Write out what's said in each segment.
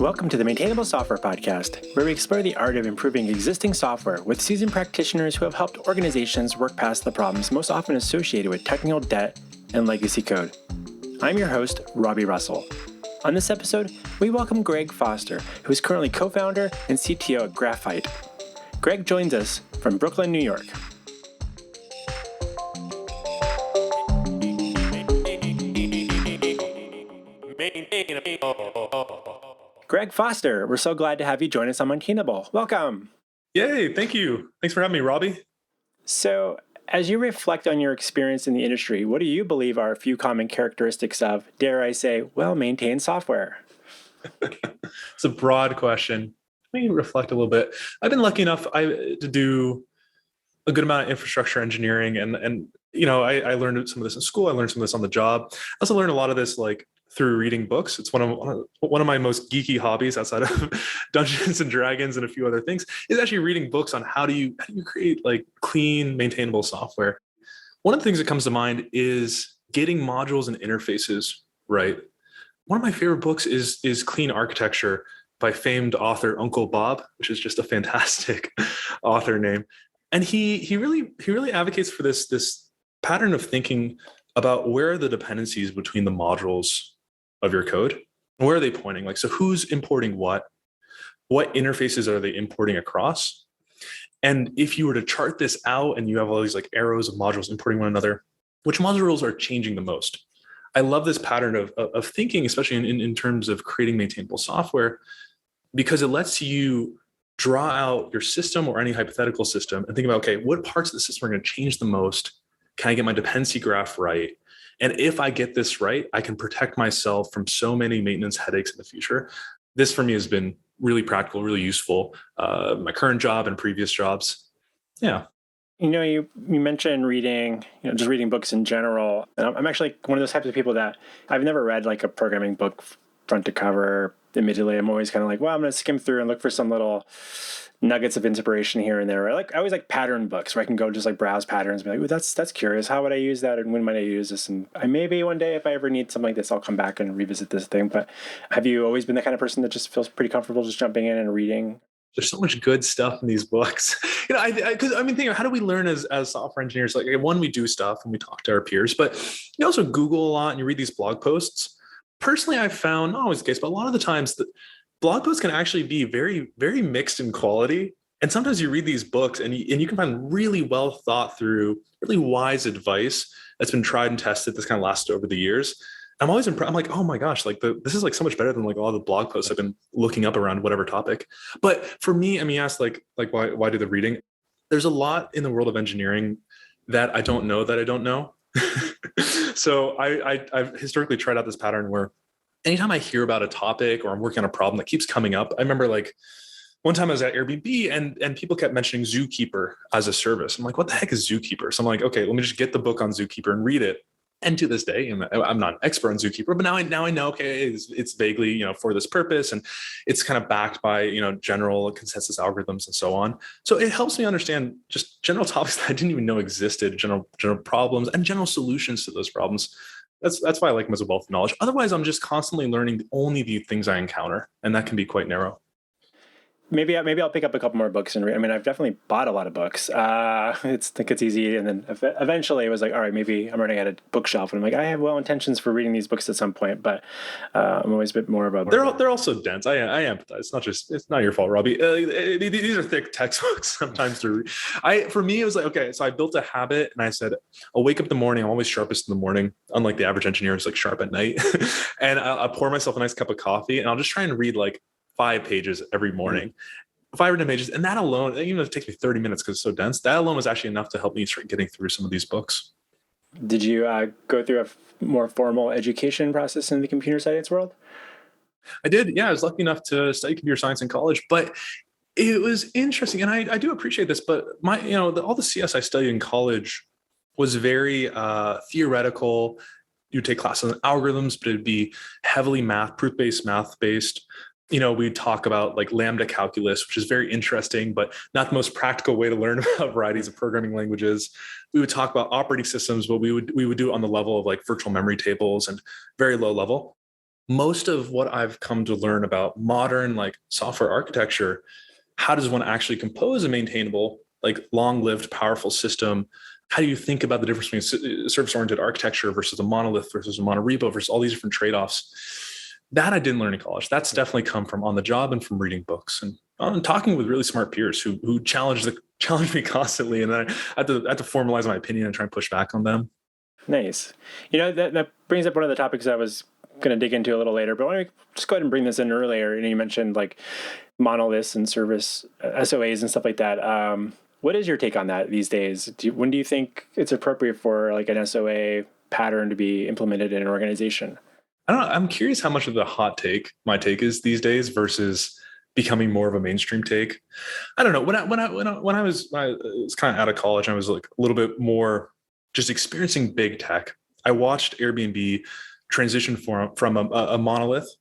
Welcome to the Maintainable Software Podcast, where we explore the art of improving existing software with seasoned practitioners who have helped organizations work past the problems most often associated with technical debt and legacy code. I'm your host, Robby Russell. On this episode, we welcome Greg Foster, who is currently co-founder and CTO at Graphite. Greg joins us from Brooklyn, New York. Greg Foster, we're so glad to have you join us on Maintainable. Welcome. Yay, thank you. Thanks for having me, Robby. So, as you reflect on your experience in the industry, what do you believe are a few common characteristics of, dare I say, well-maintained software? It's a broad question. Let me reflect a little bit. I've been lucky enough to do a good amount of infrastructure engineering, and I learned some of this in school. I learned some of this on the job. I also learned a lot of this through reading books. It's one of my most geeky hobbies outside of Dungeons and Dragons and a few other things, is actually reading books on how do you create clean, maintainable software. One of the things that comes to mind is getting modules and interfaces right. One of my favorite books is Clean Architecture by famed author Uncle Bob, which is just a fantastic author name. And he really advocates for this pattern of thinking about where are the dependencies between the modules of your code. Where are they pointing? So who's importing what? What interfaces are they importing across? And if you were to chart this out and you have all these arrows of modules importing one another, which modules are changing the most? I love this pattern of thinking, especially in terms of creating maintainable software, because it lets you draw out your system or any hypothetical system and think about, okay, what parts of the system are going to change the most? Can I get my dependency graph right? And if I get this right, I can protect myself from so many maintenance headaches in the future. This for me has been really practical, really useful. My current job and previous jobs. Yeah. You mentioned reading, just reading books in general. And I'm actually one of those types of people that I've never read a programming book front to cover. Admittedly, I'm always kind of I'm going to skim through and look for some little nuggets of inspiration here and there. I always like pattern books where I can go just browse patterns and be ooh, that's curious. How would I use that? And when might I use this? And maybe one day if I ever need something like this, I'll come back and revisit this thing. But have you always been the kind of person that just feels pretty comfortable just jumping in and reading? There's so much good stuff in these books. How do we learn as software engineers? One, we do stuff and we talk to our peers, but you also Google a lot and you read these blog posts. Personally, I've found, not always the case, but a lot of the times the blog posts can actually be very, very mixed in quality. And sometimes you read these books and you can find really well thought through, really wise advice that's been tried and tested, that's kind of lasted over the years. I'm always impressed. I'm like, oh my gosh, this is so much better than all the blog posts I've been looking up around whatever topic. But for me, you asked why do the reading? There's a lot in the world of engineering that I don't know that I don't know. So I've historically tried out this pattern where anytime I hear about a topic or I'm working on a problem that keeps coming up, I remember one time I was at Airbnb and people kept mentioning Zookeeper as a service. I'm like, what the heck is Zookeeper? So I'm like, okay, let me just get the book on Zookeeper and read it. And to this day, I'm not an expert on Zookeeper, but now I know, okay, it's vaguely, for this purpose, and it's kind of backed by, general consensus algorithms and so on. So it helps me understand just general topics that I didn't even know existed, general problems and general solutions to those problems. That's why I like them as a wealth of knowledge. Otherwise, I'm just constantly learning only the things I encounter, and that can be quite narrow. Maybe I'll pick up a couple more books and read. I've definitely bought a lot of books. I think it's easy. And then eventually it was all right, maybe I'm running out of bookshelf. And I'm I have well intentions for reading these books at some point, but I'm always a bit more of a... They're also dense. I empathize. It's not your fault, Robby. These are thick textbooks sometimes to read. For me, it was okay, so I built a habit and I said, I'll wake up in the morning. I'm always sharpest in the morning. Unlike the average engineer, it's sharp at night. And I'll pour myself a nice cup of coffee and I'll just try and read 5 pages every morning, 5 or 10 pages. And that alone, even if it takes me 30 minutes because it's so dense, that alone was actually enough to help me start getting through some of these books. Did you go through a more formal education process in the computer science world? I did. Yeah, I was lucky enough to study computer science in college, but it was interesting. And I do appreciate this, but all the CS I studied in college was very theoretical. You'd take classes on algorithms, but it'd be heavily proof-based, math-based. We talk about lambda calculus, which is very interesting, but not the most practical way to learn about varieties of programming languages. We would talk about operating systems, but we would do it on the level of virtual memory tables and very low level. most of what I've come to learn about modern like software architecture, how does one actually compose a maintainable, like long-lived, powerful system? How do you think about the difference between service-oriented architecture versus a monolith versus a monorepo versus all these different trade-offs? That I didn't learn in college. That's definitely come from on the job and from reading books and talking with really smart peers who challenge me constantly, and then I had to formalize my opinion and try and push back on them. Nice. That brings up one of the topics I was going to dig into a little later, but why don't we just go ahead and bring this in earlier? You mentioned like monoliths and service SOAs and stuff like that. What is your take on that these days? When do you think it's appropriate for like an SOA pattern to be implemented in an organization? I don't know. I'm curious how much of the hot take my take is these days versus becoming more of a mainstream take. I don't know. When I was kind of out of college, I was like a little bit more just experiencing big tech. I watched Airbnb transition from a monolith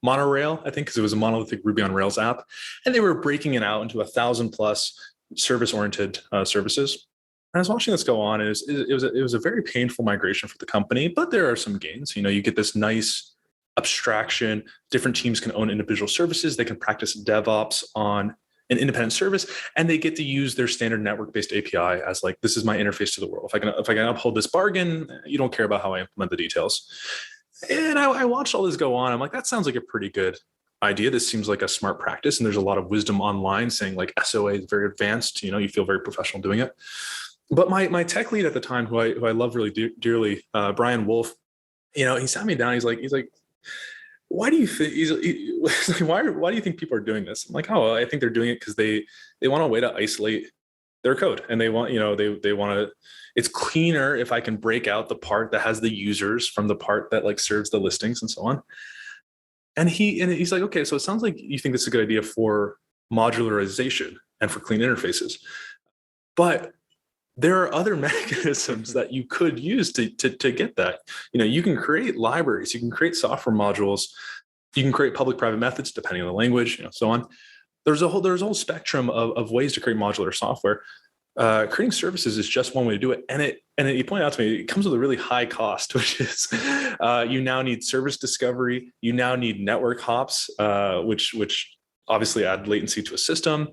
monorail, I think, because it was a monolithic Ruby on Rails app, and they were breaking it out into 1,000+ service-oriented services. And I was watching this go on, and it was a very painful migration for the company, but there are some gains. You get this nice abstraction. Different teams can own individual services. They can practice DevOps on an independent service, and they get to use their standard network-based API as like, this is my interface to the world. If I can uphold this bargain, you don't care about how I implement the details. And I watched all this go on. I'm like, that sounds like a pretty good idea. This seems like a smart practice. And there's a lot of wisdom online saying like SOA is very advanced. You feel very professional doing it. But my tech lead at the time, who I love really dearly, Brian Wolf, he sat me down. He's like, why do you think why do you think people are doing this? I'm like, oh, I think they're doing it because they want a way to isolate their code, and they want they want to. It's cleaner if I can break out the part that has the users from the part that like serves the listings and so on. And he's like, okay, so it sounds like you think this is a good idea for modularization and for clean interfaces, but there are other mechanisms that you could use to get that. You can create libraries, you can create software modules, you can create public-private methods depending on the language, so on. There's a whole spectrum of ways to create modular software. Creating services is just one way to do it, and he pointed out to me it comes with a really high cost, which is you now need service discovery, you now need network hops, which obviously add latency to a system.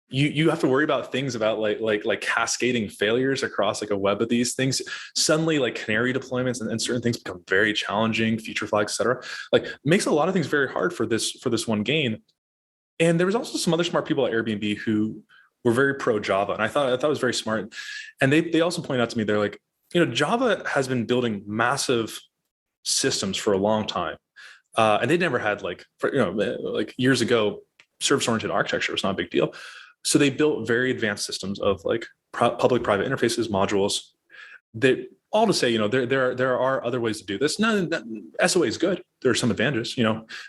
You have to worry about things about like cascading failures across like a web of these things. Suddenly, like canary deployments and certain things become very challenging, feature flags, et cetera. Like makes a lot of things very hard for this one gain. And there was also some other smart people at Airbnb who were very pro Java, and I thought it was very smart. And they also pointed out to me, they're like, Java has been building massive systems for a long time, and they never had like years ago, service-oriented architecture was not a big deal. So they built very advanced systems of like public-private interfaces, modules. That all to say, there are other ways to do this. None that SOA is good. There are some advantages.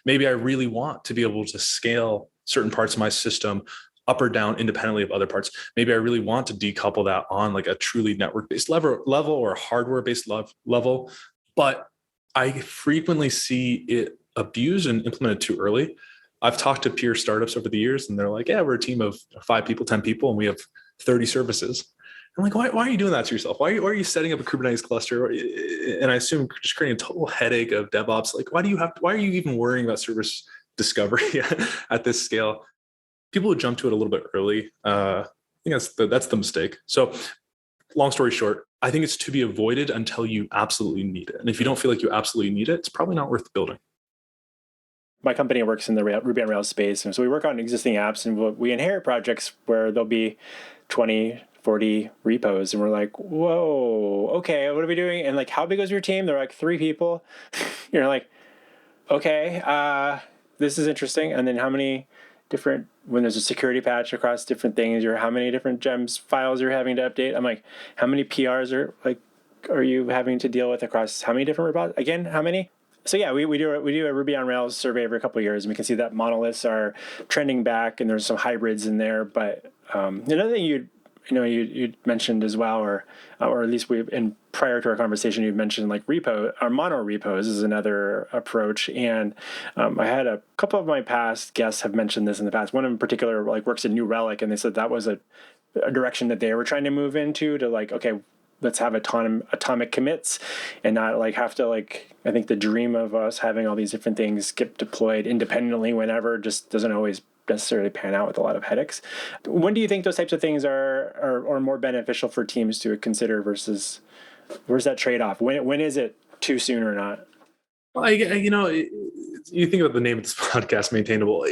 Maybe I really want to be able to scale certain parts of my system up or down independently of other parts. Maybe I really want to decouple that on like a truly network-based level or a hardware-based level. But I frequently see it abused and implemented too early. I've talked to peer startups over the years, and they're like, yeah, we're a team of 5 people, 10 people, and we have 30 services. I'm like, why are you doing that to yourself? Why are you setting up a Kubernetes cluster? And I assume just creating a total headache of DevOps. Like, why are you even worrying about service discovery at this scale? People who jump to it a little bit early, I think that's the mistake. So long story short, I think it's to be avoided until you absolutely need it. And if you don't feel like you absolutely need it, it's probably not worth building. My company works in the Ruby on Rails space, and so we work on existing apps, and we inherit projects where there'll be 20, 40 repos, and we're like, whoa, okay, what are we doing? And like, how big was your team? They're like 3 people. You're like, okay, this is interesting. And then how many different, when there's a security patch across different things, or how many different gems files you're having to update? I'm like, how many PRs are you having to deal with across how many different repos? Again, how many? So yeah, we do a Ruby on Rails survey every couple of years, and we can see that monoliths are trending back, and there's some hybrids in there. But another thing you mentioned as well, or at least prior to our conversation, you mentioned like monorepos is another approach. And I had a couple of my past guests have mentioned this in the past. One in particular like works at New Relic, and they said that was a direction that they were trying to move into, to like, okay, let's have atomic commits and not like have to like, I think the dream of us having all these different things get deployed independently whenever just doesn't always necessarily pan out with a lot of headaches. When do you think those types of things are more beneficial for teams to consider versus where's that trade-off? When is it too soon or not? Well, you think about the name of this podcast, maintainable.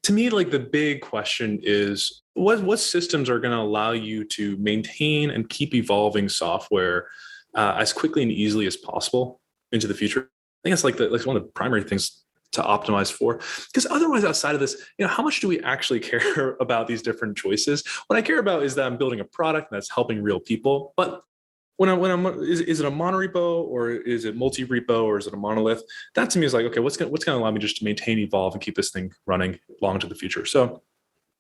To me, like the big question is what systems are going to allow you to maintain and keep evolving software as quickly and easily as possible into the future. I think it's like one of the primary things to optimize for, because otherwise, outside of this, how much do we actually care about these different choices? What I care about is that I'm building a product that's helping real people. But is it a monorepo or is it multi-repo or is it a monolith? That to me is like, okay, what's going to allow me just to maintain, evolve, and keep this thing running long into the future? So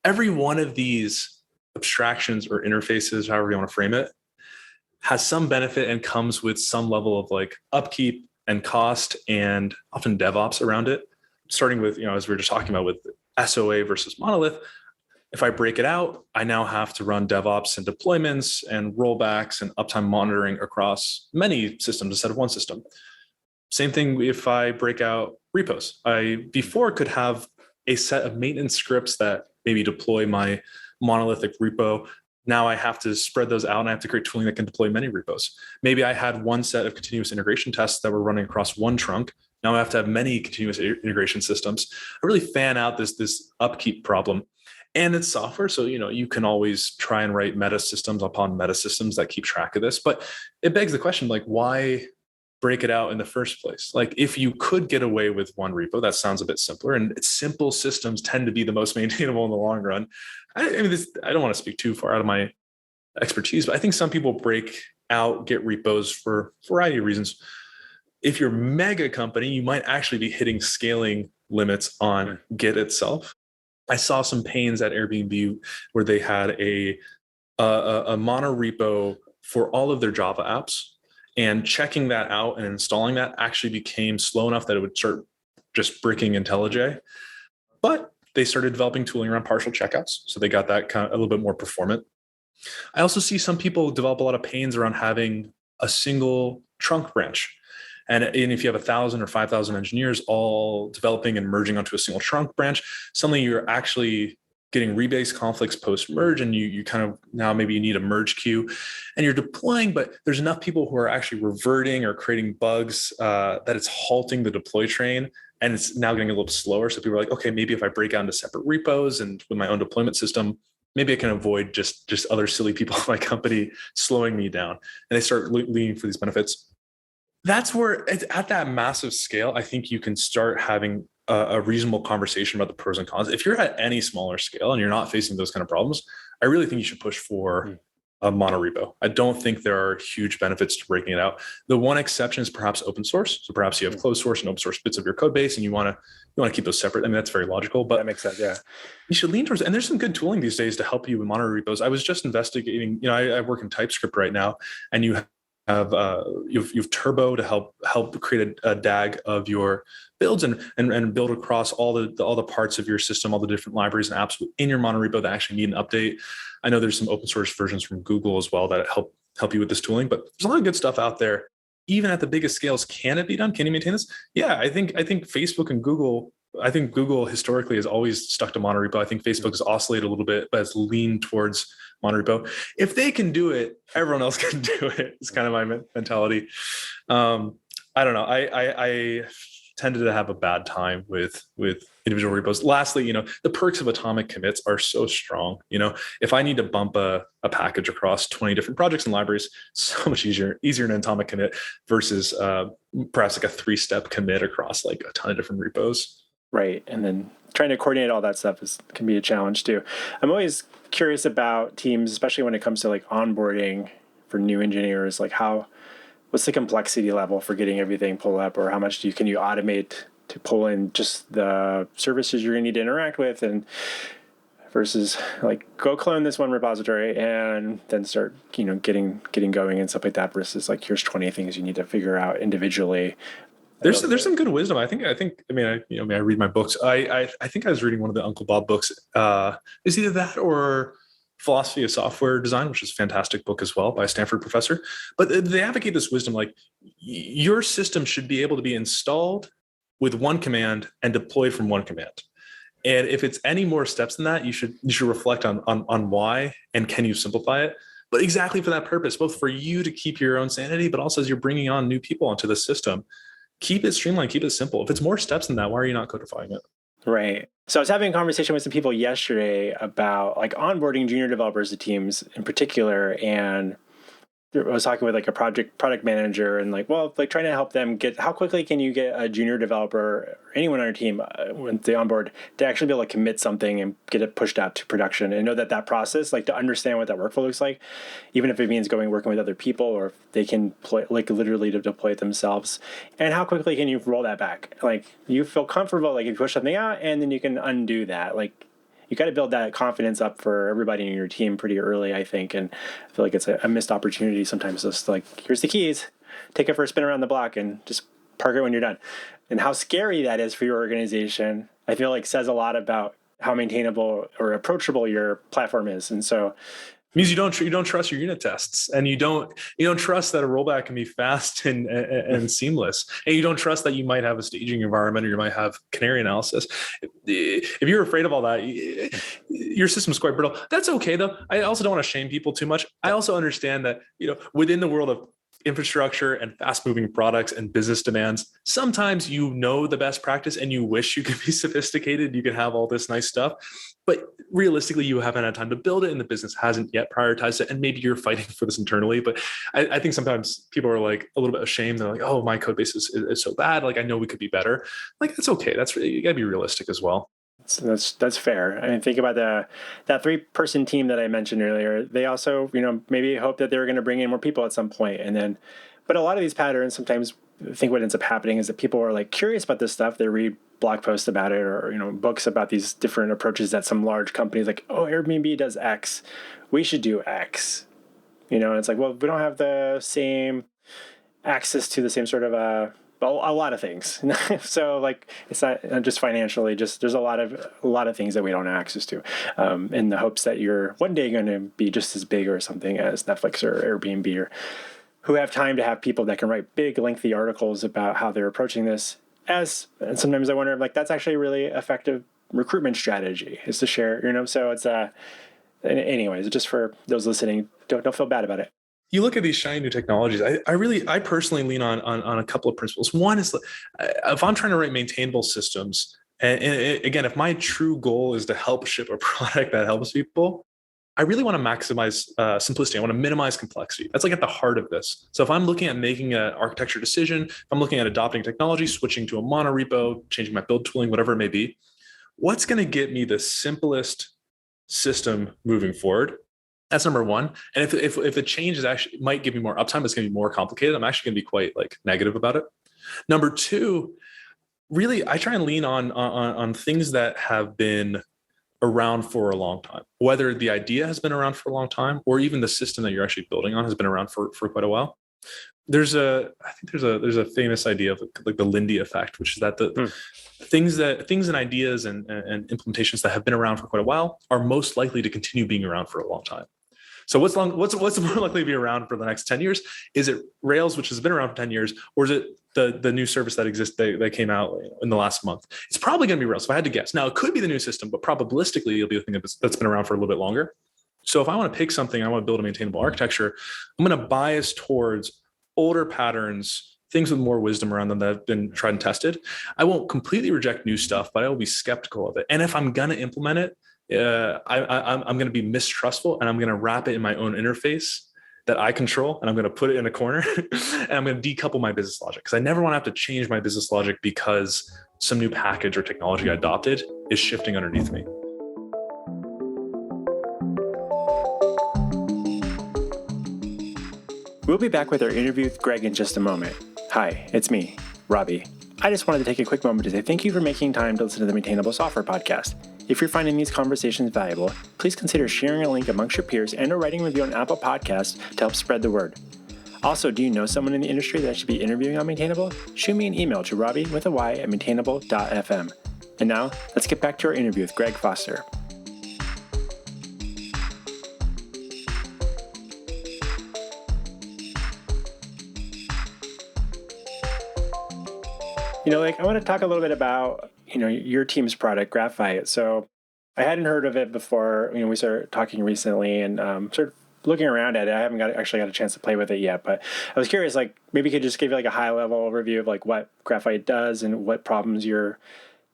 every one of these abstractions or interfaces, however you want to frame it, has some benefit and comes with some level of like upkeep and cost and often DevOps around it. Starting with, as we were just talking about with SOA versus monolith, if I break it out, I now have to run DevOps and deployments and rollbacks and uptime monitoring across many systems instead of one system. Same thing if I break out repos. I before could have a set of maintenance scripts that maybe deploy my monolithic repo. Now I have to spread those out and I have to create tooling that can deploy many repos. Maybe I had one set of continuous integration tests that were running across one trunk. Now I have to have many continuous integration systems. I really fan out this upkeep problem. And it's software, so you can always try and write meta systems upon meta systems that keep track of this. But it begs the question, like, why break it out in the first place? Like, if you could get away with one repo, that sounds a bit simpler. And simple systems tend to be the most maintainable in the long run. I don't want to speak too far out of my expertise, but I think some people break out, get repos for a variety of reasons. If you're a mega company, you might actually be hitting scaling limits on Git itself. I saw some pains at Airbnb where they had a monorepo for all of their Java apps, and checking that out and installing that actually became slow enough that it would start just bricking IntelliJ. But they started developing tooling around partial checkouts, so they got that kind of a little bit more performant. I also see some people develop a lot of pains around having a single trunk branch. And if you have 1,000 or 5,000 engineers all developing and merging onto a single trunk branch, suddenly you're actually getting rebase conflicts post-merge, and you kind of now maybe you need a merge queue, and you're deploying, but there's enough people who are actually reverting or creating bugs that it's halting the deploy train, and it's now getting a little slower. So people are like, okay, maybe if I break out into separate repos and with my own deployment system, maybe I can avoid just other silly people in my company slowing me down. And they start leaning for these benefits. That's where it's at that massive scale, I think you can start having a reasonable conversation about the pros and cons. If you're at any smaller scale and you're not facing those kind of problems, I really think you should push for a monorepo. I don't think there are huge benefits to breaking it out. The one exception is perhaps open source. So perhaps you have closed source and open source bits of your code base, and you want to keep those separate. I mean, that's very logical, but that makes sense. Yeah, you should lean towards. And there's some good tooling these days to help you with monorepos. I was just investigating. I work in TypeScript right now, and you have you've Turbo to help create a DAG of your builds and build across all the parts of your system, all the different libraries and apps in your monorepo that actually need an update. I know there's some open source versions from Google as well that help you with this tooling, but there's a lot of good stuff out there. Even at the biggest scales, can it be done? Can you maintain this? Yeah, I think Facebook and Google. I think Google historically has always stuck to monorepo. I think Facebook has oscillated a little bit, but has leaned towards monorepo. If they can do it, everyone else can do it. It's kind of my mentality. I don't know. I tended to have a bad time with individual repos. Lastly, the perks of atomic commits are so strong. If I need to bump a package across 20 different projects and libraries, so much easier than an atomic commit versus perhaps like a 3-step commit across like a ton of different repos. Right. And then trying to coordinate all that stuff can be a challenge too. I'm always curious about teams, especially when it comes to like onboarding for new engineers, like what's the complexity level for getting everything pulled up, or how much can you automate to pull in just the services you're going to need to interact with, and versus like go clone this one repository and then start, getting going and stuff like that, versus like here's 20 things you need to figure out individually. There's some good wisdom. I read my books. I think I was reading one of the Uncle Bob books. It's either that or Philosophy of Software Design, which is a fantastic book as well by a Stanford professor. But they advocate this wisdom, like your system should be able to be installed with one command and deployed from one command. And if it's any more steps than that, you should reflect on why and can you simplify it. But exactly for that purpose, both for you to keep your own sanity, but also as you're bringing on new people onto the system, keep it streamlined, keep it simple. If it's more steps than that, why are you not codifying it? Right. So I was having a conversation with some people yesterday about like onboarding junior developers to teams in particular, and I was talking with like a product manager and like, well, like trying to help them get, how quickly can you get a junior developer or anyone on your team when they onboard to actually be able to commit something and get it pushed out to production and know that process, like to understand what that workflow looks like, even if it means working with other people, or if they can like literally to deploy it themselves. And how quickly can you roll that back? Like you feel comfortable, like if you push something out and then you can undo that, like you got to build that confidence up for everybody in your team pretty early, I think. And I feel like it's a missed opportunity sometimes. Just like, here's the keys, take it for a spin around the block and just park it when you're done. And how scary that is for your organization, I feel like says a lot about how maintainable or approachable your platform is. And so it means you don't trust your unit tests, and you don't trust that a rollback can be fast and seamless, and you don't trust that you might have a staging environment or you might have canary analysis. If you're afraid of all that, your system's quite brittle. That's okay though. I also don't want to shame people too much. I also understand that within the world of infrastructure and fast-moving products and business demands, sometimes the best practice and you wish you could be sophisticated, you could have all this nice stuff, but realistically you haven't had time to build it and the business hasn't yet prioritized it, and maybe you're fighting for this internally. But I think sometimes people are like a little bit ashamed. They're like, oh, my code base is so bad, like I know we could be better. Like that's okay. You gotta be realistic as well. So that's fair. I mean, think about that 3-person team that I mentioned earlier. They also, maybe hope that they were going to bring in more people at some point. And then, but a lot of these patterns, sometimes I think what ends up happening is that people are like curious about this stuff. They read blog posts about it, or, books about these different approaches that some large companies like, oh, Airbnb does X, we should do X. And it's like, well, we don't have the same access to the same sort of a lot of things. So like, it's not just financially, just there's a lot of things that we don't have access to, in the hopes that you're one day going to be just as big or something as Netflix or Airbnb, or who have time to have people that can write big, lengthy articles about how they're approaching this. And sometimes I wonder if like, that's actually a really effective recruitment strategy, is to share, so it's anyways, just for those listening, don't feel bad about it. You look at these shiny new technologies. I personally lean on a couple of principles. One is, if I'm trying to write maintainable systems, and again, if my true goal is to help ship a product that helps people, I really want to maximize simplicity. I want to minimize complexity. That's like at the heart of this. So if I'm looking at making an architecture decision, if I'm looking at adopting technology, switching to a monorepo, changing my build tooling, whatever it may be, what's going to get me the simplest system moving forward? That's number one. And if the change is actually might give me more uptime, it's going to be more complicated, I'm actually going to be quite like negative about it. Number two, really, I try and lean on things that have been around for a long time, whether the idea has been around for a long time or even the system that you're actually building on has been around for quite a while. There's a famous idea of like the Lindy effect, which is that the things and ideas and implementations that have been around for quite a while are most likely to continue being around for a long time. So what's more likely to be around for the next 10 years? Is it Rails, which has been around for 10 years, or is it the new service that exists that came out in the last month? It's probably going to be Rails, if I had to guess. Now, it could be the new system, but probabilistically, it'll be the thing that's been around for a little bit longer. So if I want to pick something, I want to build a maintainable architecture, I'm going to bias towards older patterns, things with more wisdom around them that have been tried and tested. I won't completely reject new stuff, but I will be skeptical of it. And if I'm going to implement it, I'm going to be mistrustful, and I'm going to wrap it in my own interface that I control, and I'm going to put it in a corner and I'm going to decouple my business logic, because I never want to have to change my business logic because some new package or technology I adopted is shifting underneath me. We'll be back with our interview with Greg in just a moment. Hi, it's me, Robby. I just wanted to take a quick moment to say thank you for making time to listen to the Maintainable Software Podcast. If you're finding these conversations valuable, please consider sharing a link amongst your peers and/or writing a review on Apple Podcasts to help spread the word. Also, do you know someone in the industry that should be interviewing on Maintainable? Shoot me an email to robby@maintainable.fm. And now, let's get back to our interview with Greg Foster. Like I want to talk a little bit about, your team's product, Graphite. So I hadn't heard of it before, we started talking recently and sort of looking around at it. I haven't actually got a chance to play with it yet, but I was curious, like maybe you could just give like a high level overview of like what Graphite does and what problems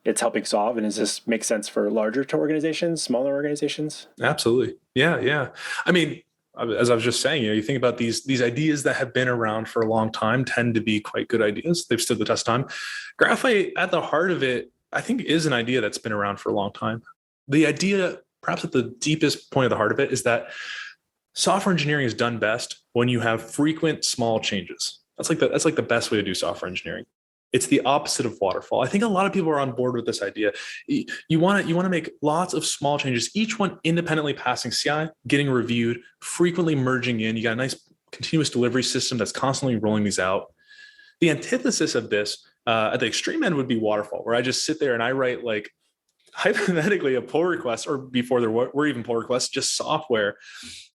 it's helping solve. And does this make sense for larger organizations, smaller organizations? Absolutely. Yeah. Yeah. I mean, as I was just saying, you think about these ideas that have been around for a long time tend to be quite good ideas. They've stood the test of time. Graphite, at the heart of it, I think is an idea that's been around for a long time. The idea, perhaps at the deepest point of the heart of it, is that software engineering is done best when you have frequent small changes. That's like the best way to do software engineering. It's the opposite of waterfall. I think a lot of people are on board with this idea. You want to make lots of small changes, each one independently passing CI, getting reviewed, frequently merging in. You got a nice continuous delivery system that's constantly rolling these out. The antithesis of this at the extreme end would be waterfall, where I just sit there and I write like hypothetically a pull request, or before there were even pull requests, just software,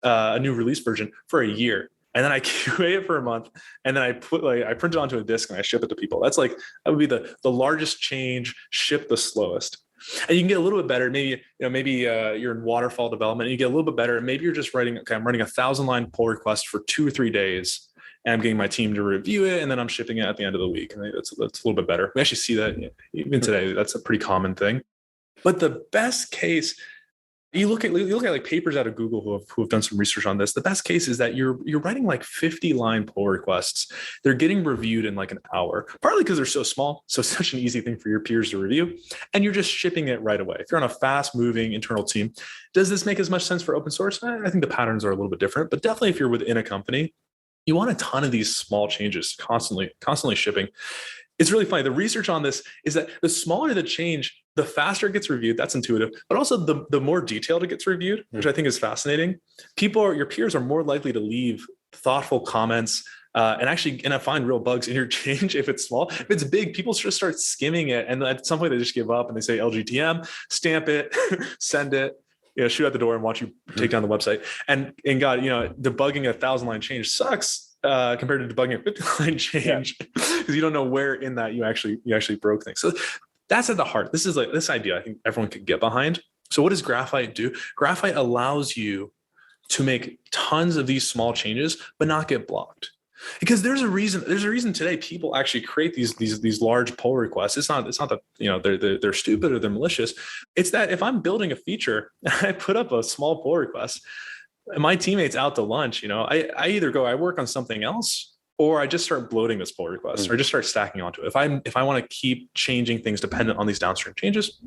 a new release version for a year. And then I QA it for a month, and then I print it onto a disk and I ship it to people. That would be the largest change, shipped the slowest. And you can get a little bit better. Maybe you're in waterfall development and you get a little bit better. Maybe you're just writing, okay, I'm running 1,000-line pull request for 2 or 3 days, and I'm getting my team to review it, and then I'm shipping it at the end of the week. And that's a little bit better. We actually see that even today. That's a pretty common thing. But the best case, you look at like papers out of Google who have done some research on this. The best case is that you're writing like 50-line pull requests. They're getting reviewed in like an hour, partly because they're so small, so it's such an easy thing for your peers to review, and you're just shipping it right away. If you're on a fast-moving internal team, does this make as much sense for open source? I think the patterns are a little bit different, but definitely if you're within a company, you want a ton of these small changes constantly shipping. It's really funny. The research on this is that the smaller the change, the faster it gets reviewed. That's intuitive, but also the more detailed it gets reviewed, which I think is fascinating. Your peers are more likely to leave thoughtful comments and find real bugs in your change if it's small. If it's big, people just start skimming it, and at some point they just give up and they say LGTM, stamp it, send it. Shoot out the door and watch you take down the website. And God, debugging 1,000-line change sucks compared to debugging a 50-line change, because you don't know where in that you actually broke things. So that's at the heart. This is like this idea I think everyone could get behind. So what does Graphite do? Graphite allows you to make tons of these small changes, but not get blocked. Because there's a reason today people actually create these large pull requests. It's not that they're stupid or they're malicious. It's that if I'm building a feature and I put up a small pull request, and my teammates out to lunch, I either I work on something else, or I just start bloating this pull request, or just start stacking onto it. If I want to keep changing things dependent on these downstream changes,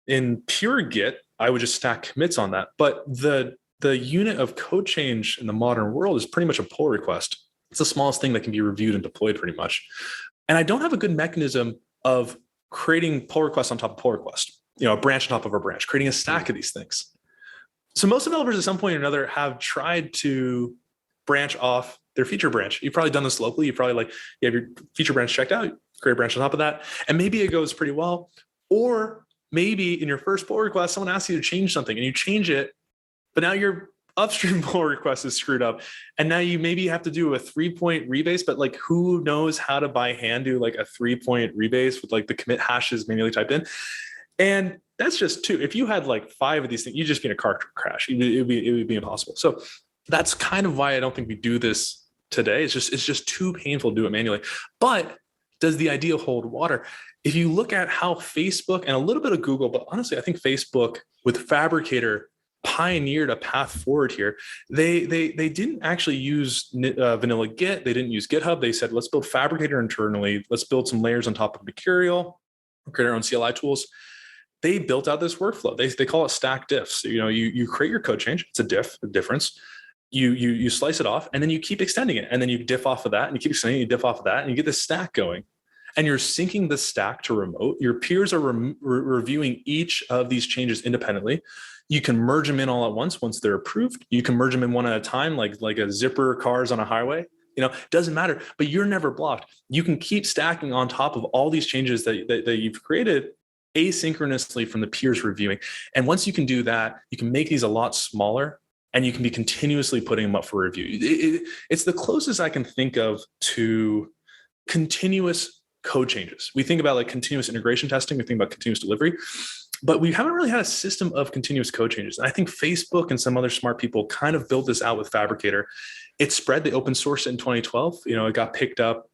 in pure Git, I would just stack commits on that. But the unit of code change in the modern world is pretty much a pull request. It's the smallest thing that can be reviewed and deployed pretty much. And I don't have a good mechanism of creating pull requests on top of pull request, a branch on top of a branch, creating a stack of these things. So most developers at some point or another have tried to branch off their feature branch. You've probably done this locally. You probably you have your feature branch checked out, create a branch on top of that, and maybe it goes pretty well. Or maybe in your first pull request, someone asks you to change something and you change it, but now your upstream pull request is screwed up. And now you maybe have to do a 3-point rebase, but who knows how to by hand do a 3-point rebase with the commit hashes manually typed in. And that's just 2. If you had 5 of these things, you'd just be in a car crash. It would be impossible. So that's kind of why I don't think we do this today. It's just too painful to do it manually. But does the idea hold water? If you look at how Facebook and a little bit of Google, but honestly, I think Facebook with Fabricator pioneered a path forward here. They didn't actually use vanilla Git. They didn't use GitHub. They said, let's build Fabricator internally. Let's build some layers on top of Mercurial, create our own CLI tools. They built out this workflow. They call it stack diffs. You create your code change. It's a difference. You slice it off, and then you keep extending it, and then you diff off of that, and you keep extending, you diff off of that, and you get this stack going. And you're syncing the stack to remote. Your peers are reviewing each of these changes independently. You can merge them in all at once they're approved. You can merge them in one at a time, like a zipper cars on a highway. Doesn't matter, but you're never blocked. You can keep stacking on top of all these changes that you've created asynchronously from the peers reviewing. And once you can do that, you can make these a lot smaller, and you can be continuously putting them up for review. It's the closest I can think of to continuous code changes. We think about like continuous integration testing. We think about continuous delivery, but we haven't really had a system of continuous code changes. And I think Facebook and some other smart people kind of built this out with Fabricator. It spread. They open source in 2012. It got picked up.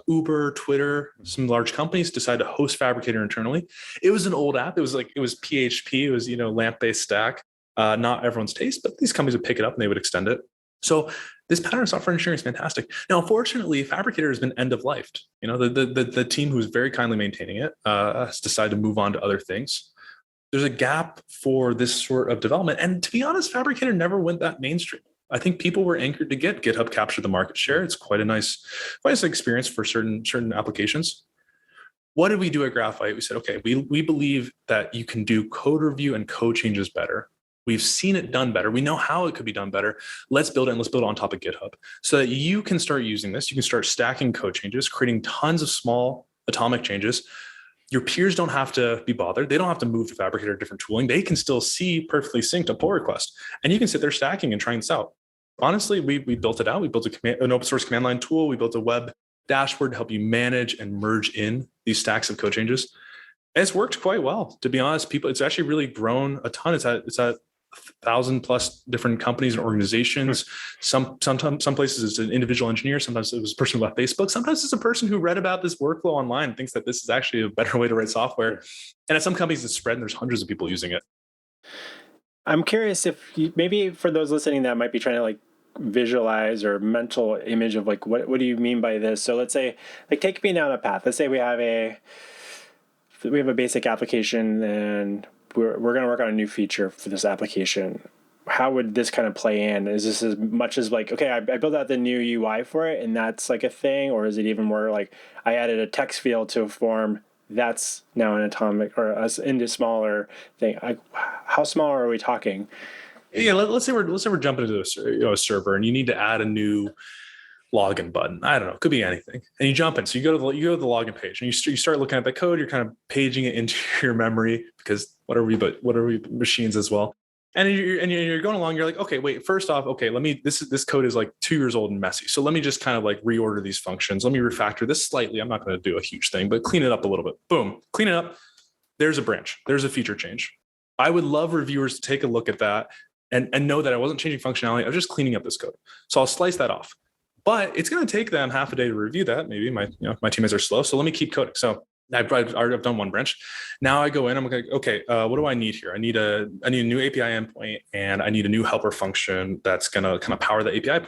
Uber, Twitter, some large companies decided to host Fabricator internally. It was an old app. It was PHP. It was, LAMP-based stack. Not everyone's taste, but these companies would pick it up and they would extend it. So this pattern of software engineering is fantastic. Now, unfortunately, Fabricator has been end of life. The team who's very kindly maintaining it has decided to move on to other things. There's a gap for this sort of development. And to be honest, Fabricator never went that mainstream. I think people were anchored to get GitHub capture the market share. It's quite a nice experience for certain applications. What did we do at Graphite? We said, okay, we believe that you can do code review and code changes better. We've seen it done better. We know how it could be done better. Let's build it, and let's build it on top of GitHub so that you can start using this. You can start stacking code changes, creating tons of small atomic changes. Your peers don't have to be bothered. They don't have to move to Fabricator different tooling. They can still see perfectly synced a pull request. And you can sit there stacking and trying this out. Honestly, we built it out. We built an open source command line tool. We built a web dashboard to help you manage and merge in these stacks of code changes. And it's worked quite well, to be honest. It's actually really grown a ton. It's at 1,000+ different companies and organizations. Some places it's an individual engineer. Sometimes it was a person who left Facebook. Sometimes it's a person who read about this workflow online and thinks that this is actually a better way to write software. And at some companies it's spread and there's hundreds of people using it. I'm curious if maybe for those listening that might be trying to visualize or mental image of what do you mean by this? So let's say take me down a path. Let's say we have a basic application and we're going to work on a new feature for this application. How would this kind of play in? Is this as much as okay, I built out the new UI for it and that's a thing? Or is it even more I added a text field to a form that's now an atomic or into smaller thing? How small are we talking? Yeah, let's say we're jumping into a server and you need to add a new login button. I don't know, it could be anything. And you jump in. So you go to the login page and you start looking at the code. You're kind of paging it into your memory because what are we machines as well. And you're going along. You're like, okay, wait. First off, okay, this code is 2 years old and messy. So let me just kind of reorder these functions. Let me refactor this slightly. I'm not going to do a huge thing, but clean it up a little bit. Boom, clean it up. There's a branch. There's a feature change. I would love reviewers to take a look at that and know that I wasn't changing functionality. I was just cleaning up this code. So I'll slice that off. But it's going to take them half a day to review that. Maybe my teammates are slow. So let me keep coding. So I've done one branch. Now I go in, I'm like, okay, what do I need here? I need a new API endpoint and I need a new helper function that's going to kind of power the API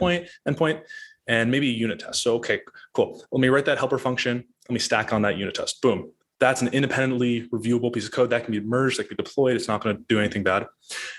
endpoint and maybe a unit test. So, okay, cool. Let me write that helper function. Let me stack on that unit test. Boom. That's an independently reviewable piece of code that can be merged, that can be deployed. It's not going to do anything bad.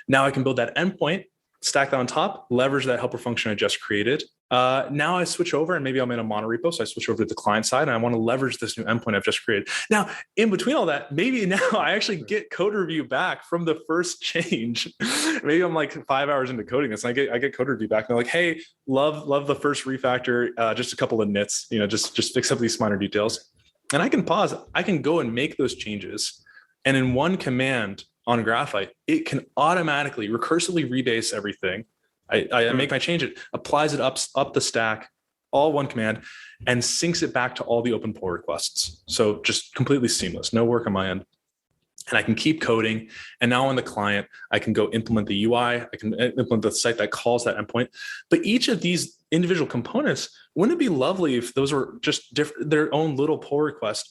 Now I can build that endpoint, stack that on top, leverage that helper function I just created. Now I switch over and maybe I'm in a monorepo. So I switch over to the client side and I want to leverage this new endpoint I've just created. Now, in between all that, maybe now I actually get code review back from the first change. Maybe I'm 5 hours into coding this and I get code review back. And they're like, hey, love the first refactor, just a couple of nits, just fix up these minor details. And I can pause. I can go and make those changes. And in one command on Graphite, it can automatically recursively rebase everything. I make my change, it applies it up the stack, all one command, and syncs it back to all the open pull requests. So just completely seamless, no work on my end. And I can keep coding. And now on the client, I can go implement the UI. I can implement the site that calls that endpoint. But each of these individual components, wouldn't it be lovely if those were just their own little pull request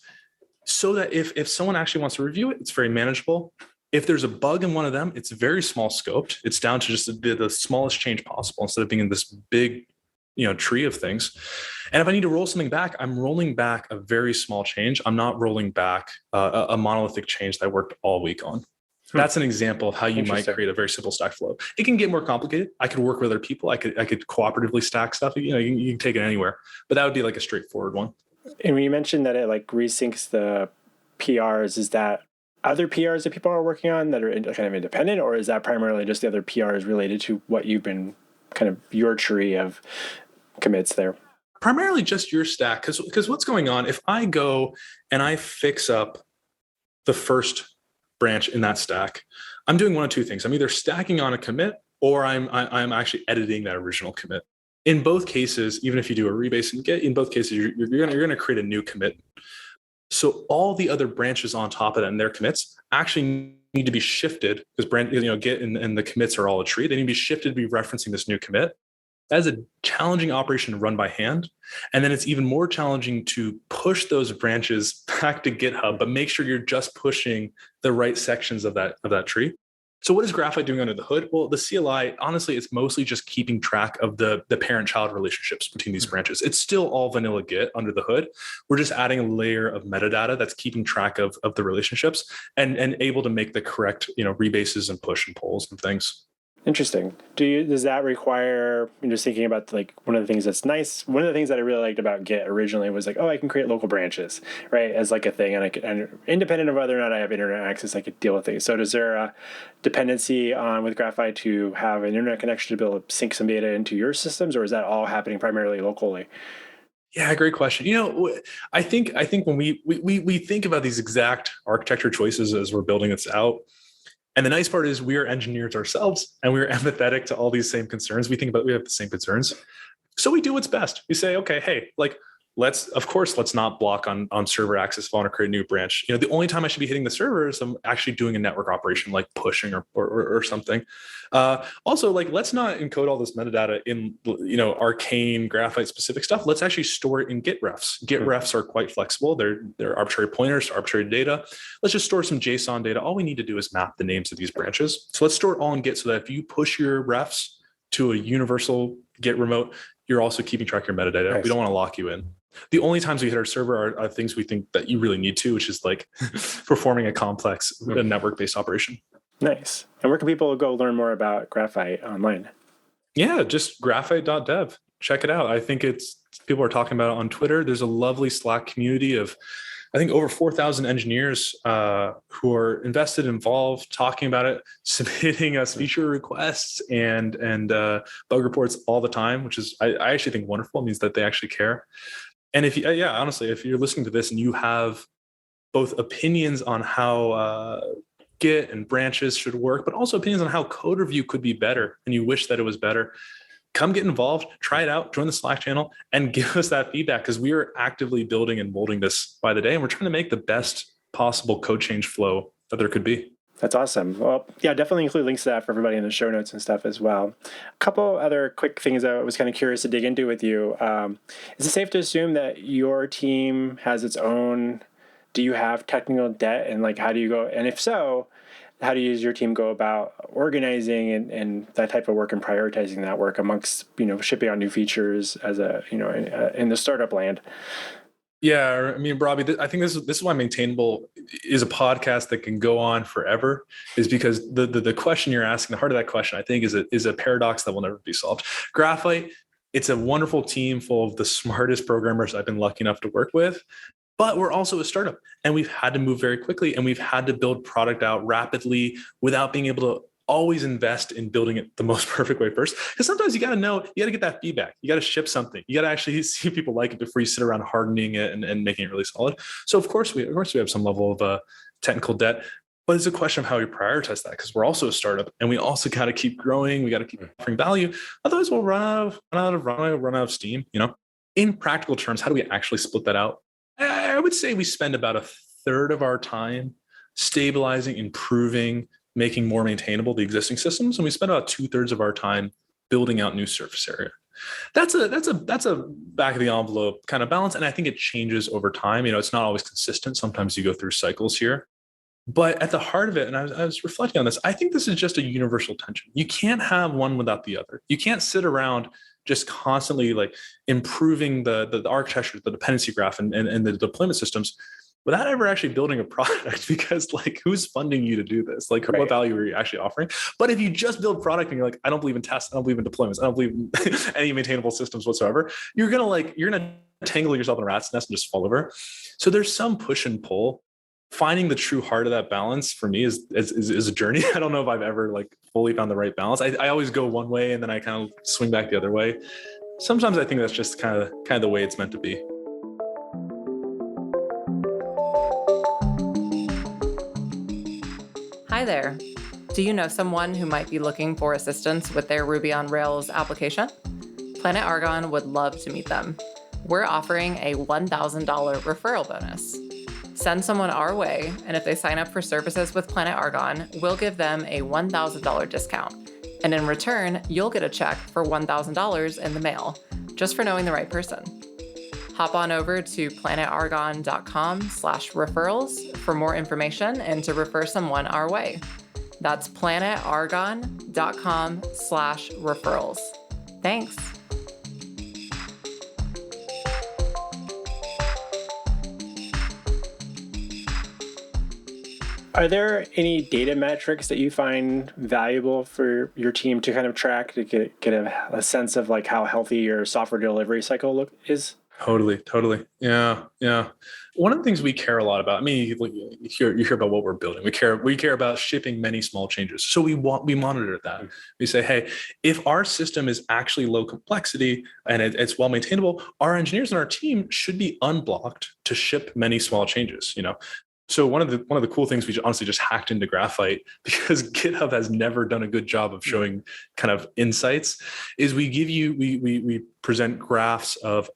so that if someone actually wants to review it, it's very manageable. If there's a bug in one of them, it's very small scoped. It's down to just the smallest change possible instead of being in this big, tree of things. And if I need to roll something back, I'm rolling back a very small change. I'm not rolling back a monolithic change that I worked all week on. That's an example of how you might create a very simple stack flow. It can get more complicated. I could work with other people. I could cooperatively stack stuff. You can take it anywhere, but that would be a straightforward one. And when you mentioned that it resyncs the PRs, is that other PRs that people are working on that are kind of independent, or is that primarily just the other PRs related to what you've been kind of your tree of commits there? Primarily just your stack, because what's going on if I go and I fix up the first branch in that stack, I'm doing one of two things. I'm either stacking on a commit or I'm actually editing that original commit. In both cases, even if you do a rebase in Git, in both cases you're going to create a new commit. So all the other branches on top of that and their commits actually need to be shifted, because Git and the commits are all a tree. They need to be shifted to be referencing this new commit. That is a challenging operation to run by hand. And then it's even more challenging to push those branches back to GitHub, but make sure you're just pushing the right sections of that tree. So what is Graphite doing under the hood? Well, the CLI, honestly, it's mostly just keeping track of the parent-child relationships between these branches. It's still all vanilla Git under the hood. We're just adding a layer of metadata that's keeping track of the relationships and able to make the correct, rebases and push and pulls and things. Interesting. Does that require, just thinking about like one of the things that's nice, one of the things that I really liked about Git originally was like, I can create local branches, right, as like a thing, and independent of whether or not I have internet access, I could deal with things. So is there a dependency on with Graphite to have an internet connection to be able to sync some data into your systems, or is that all happening primarily locally? Yeah, great question. I think when we think about these exact architecture choices as we're building this out, and the nice part is we are engineers ourselves and we're empathetic to all these same concerns. We have the same concerns. So we do what's best. We say, okay, hey, let's not block on server access if I want to create a new branch. The only time I should be hitting the server is I'm actually doing a network operation like pushing or something. Also, let's not encode all this metadata in arcane Graphite specific stuff. Let's actually store it in Git refs. Git refs are quite flexible. They're arbitrary pointers to arbitrary data. Let's just store some JSON data. All we need to do is map the names of these branches. So let's store it all in Git so that if you push your refs to a universal Git remote, you're also keeping track of your metadata. Nice. We don't want to lock you in. The only times we hit our server are things we think that you really need to, which is like performing a complex network-based operation. Nice. And where can people go learn more about Graphite online? Yeah, just graphite.dev. Check it out. I think people are talking about it on Twitter. There's a lovely Slack community of, I think, over 4,000 engineers who are invested, involved, talking about it, submitting us feature requests and bug reports all the time, which is I actually think wonderful. It means that they actually care. And honestly, if you're listening to this and you have both opinions on how Git and branches should work, but also opinions on how code review could be better, and you wish that it was better, come get involved, try it out, join the Slack channel, and give us that feedback, because we are actively building and molding this by the day, and we're trying to make the best possible code change flow that there could be. That's awesome. Well, yeah, definitely include links to that for everybody in the show notes and stuff as well. A couple other quick things I was kind of curious to dig into with you. Is it safe to assume that your team has its own, do you have technical debt, and how do you go, and if so, how does your team go about organizing and that type of work and prioritizing that work amongst, shipping out new features as in the startup land? Yeah, I mean, Robby, I think this is why Maintainable is a podcast that can go on forever, is because the question you're asking, the heart of that question, I think, is a paradox that will never be solved. Graphite, it's a wonderful team full of the smartest programmers I've been lucky enough to work with. But we're also a startup, and we've had to move very quickly, and we've had to build product out rapidly without being able to always invest in building it the most perfect way first. Because sometimes you got to get that feedback. You got to ship something. You got to actually see if people like it before you sit around hardening it and making it really solid. So of course we have some level of technical debt, but it's a question of how we prioritize that, because we're also a startup and we also got to keep growing. We got to keep offering value. Otherwise we'll run out of steam. In practical terms, how do we actually split that out? I would say we spend about a third of our time stabilizing, improving, making more maintainable the existing systems, and we spend about 2/3 of our time building out new surface area. That's a back of the envelope kind of balance, and I think it changes over time. It's not always consistent. Sometimes you go through cycles here, but at the heart of it, and I was reflecting on this, I think this is just a universal tension. You can't have one without the other. You can't sit around just constantly improving the architecture, the dependency graph, and the deployment systems without ever actually building a product, because who's funding you to do this? Right. What value are you actually offering? But if you just build product and you're I don't believe in tests, I don't believe in deployments, I don't believe in any maintainable systems whatsoever, you're gonna tangle yourself in a rat's nest and just fall over. So there's some push and pull. Finding the true heart of that balance for me is a journey. I don't know if I've ever fully found the right balance. I always go one way and then I kind of swing back the other way. Sometimes I think that's just kind of the way it's meant to be. Hi there. Do you know someone who might be looking for assistance with their Ruby on Rails application? Planet Argon would love to meet them. We're offering a $1,000 referral bonus. Send someone our way, and if they sign up for services with Planet Argon, we'll give them a $1,000 discount. And in return, you'll get a check for $1,000 in the mail, just for knowing the right person. Hop on over to planetargon.com/referrals for more information and to refer someone our way. That's planetargon.com/referrals. Thanks. Are there any data metrics that you find valuable for your team to kind of track to get a sense of like how healthy your software delivery cycle is? Totally. Yeah. One of the things we care a lot about, I mean, you hear about what we're building. We care about shipping many small changes. So we monitor that. We say, hey, if our system is actually low complexity and it's well maintainable, our engineers and our team should be unblocked to ship many small changes, So one of the cool things we honestly just hacked into Graphite, because GitHub has never done a good job of showing kind of insights, is we present graphs of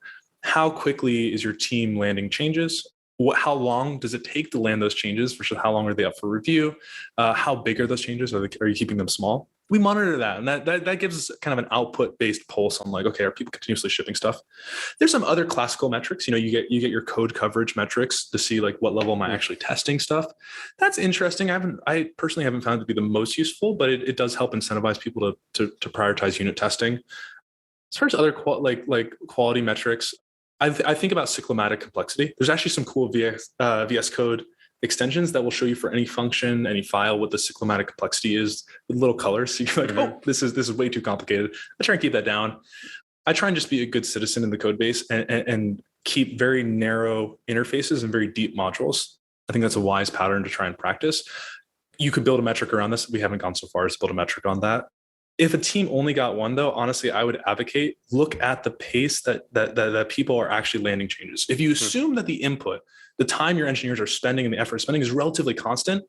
how quickly is your team landing changes? How long does it take to land those changes versus how long are they up for review? How big are those changes? Are you keeping them small? We monitor that, and that gives us kind of an output-based pulse on like, okay, are people continuously shipping stuff? There's some other classical metrics. You get your code coverage metrics to see like what level am I actually testing stuff. That's interesting. I personally haven't found it to be the most useful, but it does help incentivize people to prioritize unit testing. As far as other quality metrics, I think about cyclomatic complexity. There's actually some cool VS Code extensions that will show you for any function, any file, what the cyclomatic complexity is with little colors. So you're like, oh, this is way too complicated. I try and keep that down. I try and just be a good citizen in the code base and keep very narrow interfaces and very deep modules. I think that's a wise pattern to try and practice. You could build a metric around this. We haven't gone so far as to build a metric on that. If a team only got one, though, honestly, I would advocate look at the pace that people are actually landing changes. If you assume that the input, the time your engineers are spending and the effort spending is relatively constant,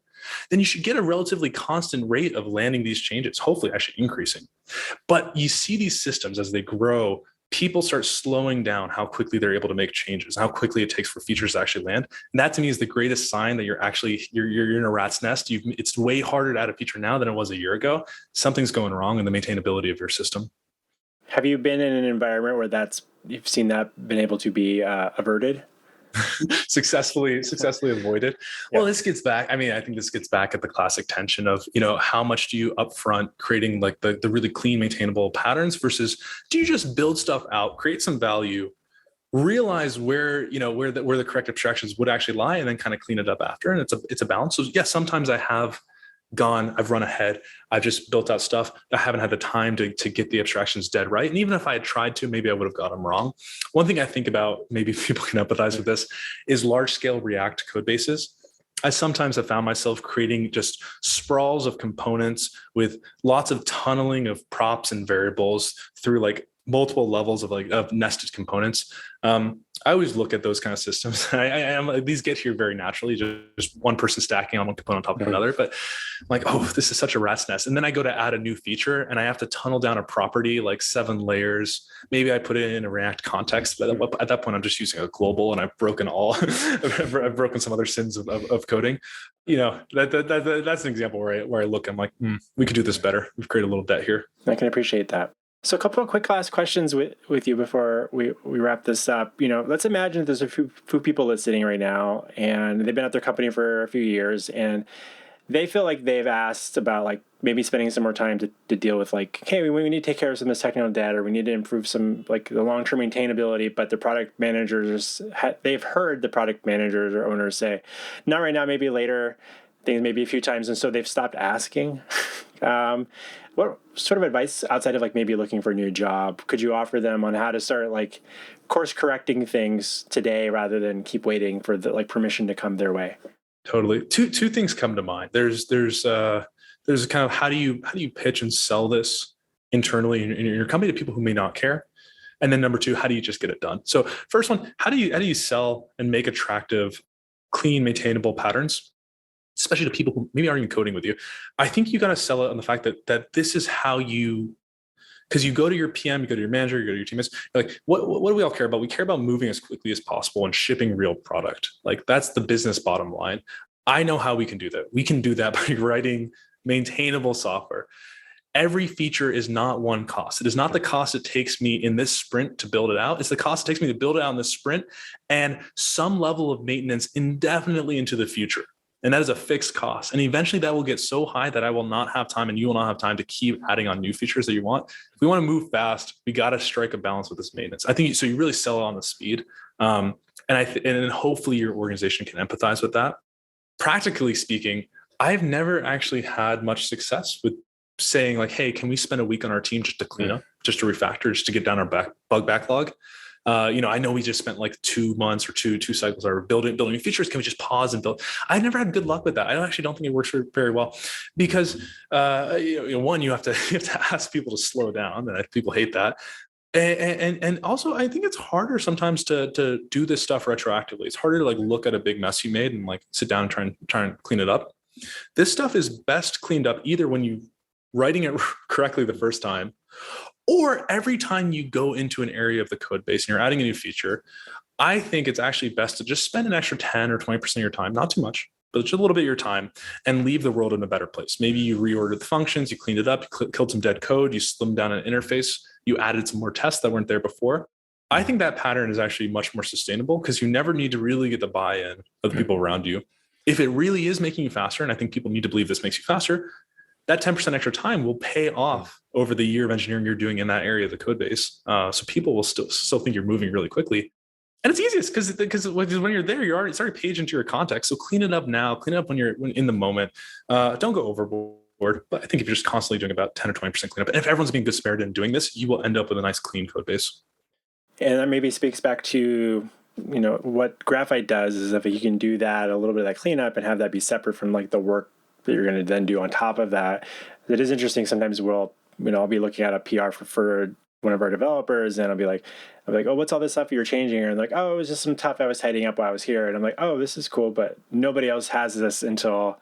then you should get a relatively constant rate of landing these changes, hopefully actually increasing. But you see these systems as they grow, people start slowing down how quickly they're able to make changes, how quickly it takes for features to actually land. And that to me is the greatest sign that you're in a rat's nest. It's way harder to add a feature now than it was a year ago. Something's going wrong in the maintainability of your system. Have you been in an environment where you've seen that been able to be averted? successfully avoided. Yeah. Well, this gets back. I mean, I think this gets back at the classic tension of, how much do you upfront creating like the really clean, maintainable patterns versus do you just build stuff out, create some value, realize where the correct abstractions would actually lie, and then kind of clean it up after. And it's a balance. So yes, sometimes I've run ahead. I've just built out stuff. I haven't had the time to get the abstractions dead right. And even if I had tried to, maybe I would have got them wrong. One thing I think about, maybe people can empathize with this, is large scale React code bases. I sometimes have found myself creating just sprawls of components with lots of tunneling of props and variables through like multiple levels of nested components. I always look at those kind of systems. These get here very naturally, just one person stacking on one component on top of another. But I'm like, oh, this is such a rat's nest. And then I go to add a new feature and I have to tunnel down a property like 7 layers. Maybe I put it in a React context, but at that point I'm just using a global and I've broken I've broken some other sins of coding. That's an example where I look, I'm like, we could do this better. We've created a little debt here. I can appreciate that. So a couple of quick last questions with you before we wrap this up. Let's imagine there's a few people listening right now and they've been at their company for a few years and they feel like they've asked about like maybe spending some more time to deal with like, hey, we need to take care of some of this technical debt, or we need to improve some like the long-term maintainability, but the product managers, they've heard the product managers or owners say, not right now, maybe later, things maybe a few times, and so they've stopped asking. What sort of advice outside of like maybe looking for a new job could you offer them on how to start like course correcting things today rather than keep waiting for the like permission to come their way? Totally. Two things come to mind. There's kind of how do you pitch and sell this internally in your company to people who may not care? And then number 2, how do you just get it done? So first one, how do you sell and make attractive, clean, maintainable patterns, especially to people who maybe aren't even coding with you? I think you got to sell it on the fact that this is how you Because you go to your PM, you go to your manager, you go to your teammates, like, what do we all care about? We care about moving as quickly as possible and shipping real product. Like, that's the business bottom line. I know how we can do that. We can do that by writing maintainable software. Every feature is not one cost. It is not the cost it takes me in this sprint to build it out. It's the cost it takes me to build it out in this sprint and some level of maintenance indefinitely into the future. And that is a fixed cost. And eventually that will get so high that I will not have time and you will not have time to keep adding on new features that you want. If we want to move fast, we got to strike a balance with this maintenance. I think so. You really sell it on the speed. And hopefully your organization can empathize with that. Practically speaking, I've never actually had much success with saying like, hey, can we spend a week on our team just to clean up, just to refactor, just to get down our bug backlog? I know we just spent like 2 months or two cycles are building features. Can we just pause and build? I've never had good luck with that. I actually don't think it works very well because one, you have to ask people to slow down, and people hate that. And also, I think it's harder sometimes to do this stuff retroactively. It's harder to like look at a big mess you made and like sit down and try and clean it up. This stuff is best cleaned up either when you writing it correctly the first time, or every time you go into an area of the code base and you're adding a new feature. I think it's actually best to just spend an extra 10 or 20% of your time, not too much, but just a little bit of your time, and leave the world in a better place. Maybe you reordered the functions, you cleaned it up, you killed some dead code, you slimmed down an interface, you added some more tests that weren't there before. I think that pattern is actually much more sustainable because you never need to really get the buy-in of the people around you. If it really is making you faster, and I think people need to believe this makes you faster, that 10% extra time will pay off over the year of engineering you're doing in that area of the code base. So people will still think you're moving really quickly. And it's easiest because when you're there, it's already paged into your context. So clean it up now, clean it up when in the moment. Don't go overboard. But I think if you're just constantly doing about 10 or 20% cleanup, and if everyone's being good Samaritan in doing this, you will end up with a nice clean code base. And that maybe speaks back to, what Graphite does is if you can do that, a little bit of that cleanup and have that be separate from like the work that you're going to then do on top of that. It is interesting. Sometimes I'll be looking at a PR for one of our developers, and I'll be like, oh, what's all this stuff you're changing? And like, oh, it was just some stuff I was tidying up while I was here. And I'm like, oh, this is cool, but nobody else has this until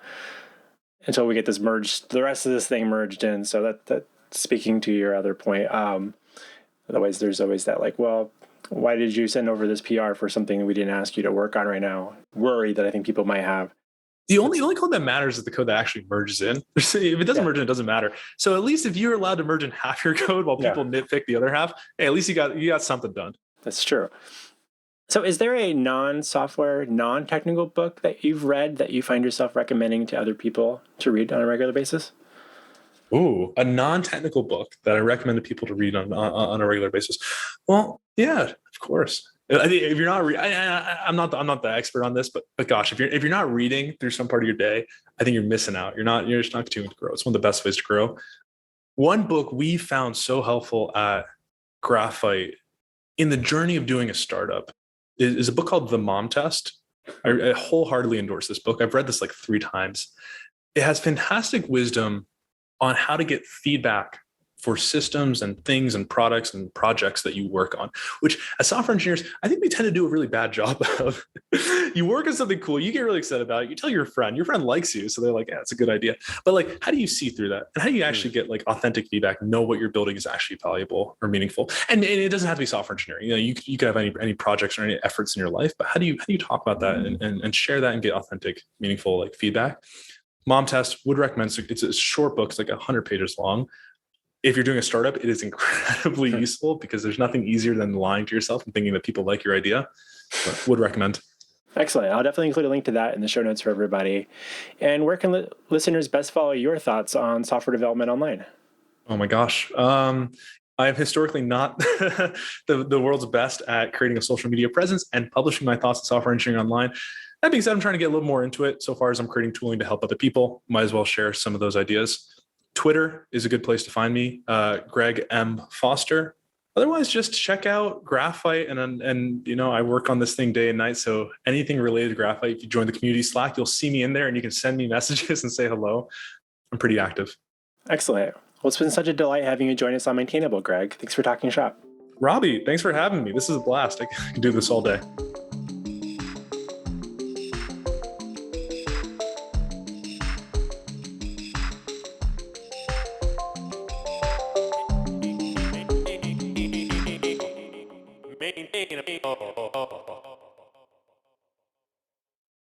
we get this merged, the rest of this thing merged in. So that speaking to your other point. Otherwise, there's always that like, well, why did you send over this PR for something that we didn't ask you to work on right now? Worry that I think people might have. The only code that matters is the code that actually merges in. If it doesn't merge in, it doesn't matter. So at least if you're allowed to merge in half your code while people nitpick the other half, hey, at least you got something done. That's true. So is there a non-software, non-technical book that you've read that you find yourself recommending to other people to read on a regular basis? Ooh, a non-technical book that I recommend to people to read on a regular basis. Well, yeah, of course. I think if you're not, I'm not the expert on this, but gosh, if you're not reading through some part of your day, I think you're missing out. You're just not continuing to grow. It's one of the best ways to grow. One book we found so helpful at Graphite in the journey of doing a startup is a book called The Mom Test. I wholeheartedly endorse this book. I've read this like 3 times. It has fantastic wisdom on how to get feedback for systems and things and products and projects that you work on, which as software engineers, I think we tend to do a really bad job of. You work on something cool, you get really excited about it, you tell your friend likes you, so they're like, yeah, it's a good idea. But like, how do you see through that? And how do you actually get like authentic feedback, know what you're building is actually valuable or meaningful? And it doesn't have to be software engineering. You could have any projects or any efforts in your life, but how do you talk about that and share that and get authentic, meaningful like feedback? Mom Test would recommend. It's a short book. It's like 100 pages long. If you're doing a startup, it is incredibly useful because there's nothing easier than lying to yourself and thinking that people like your idea. But would recommend. Excellent. I'll definitely include a link to that in the show notes for everybody. And where can listeners best follow your thoughts on software development online? Oh my gosh. I am historically not the world's best at creating a social media presence and publishing my thoughts on software engineering online. That being said, I'm trying to get a little more into it. So far as I'm creating tooling to help other people, might as well share some of those ideas. Twitter is a good place to find me, Greg M. Foster. Otherwise, just check out Graphite, and I work on this thing day and night. So anything related to Graphite, if you join the community Slack, you'll see me in there, and you can send me messages and say hello. I'm pretty active. Excellent. Well, it's been such a delight having you join us on Maintainable, Greg. Thanks for talking shop. Robby, thanks for having me. This is a blast. I can do this all day. maintainable.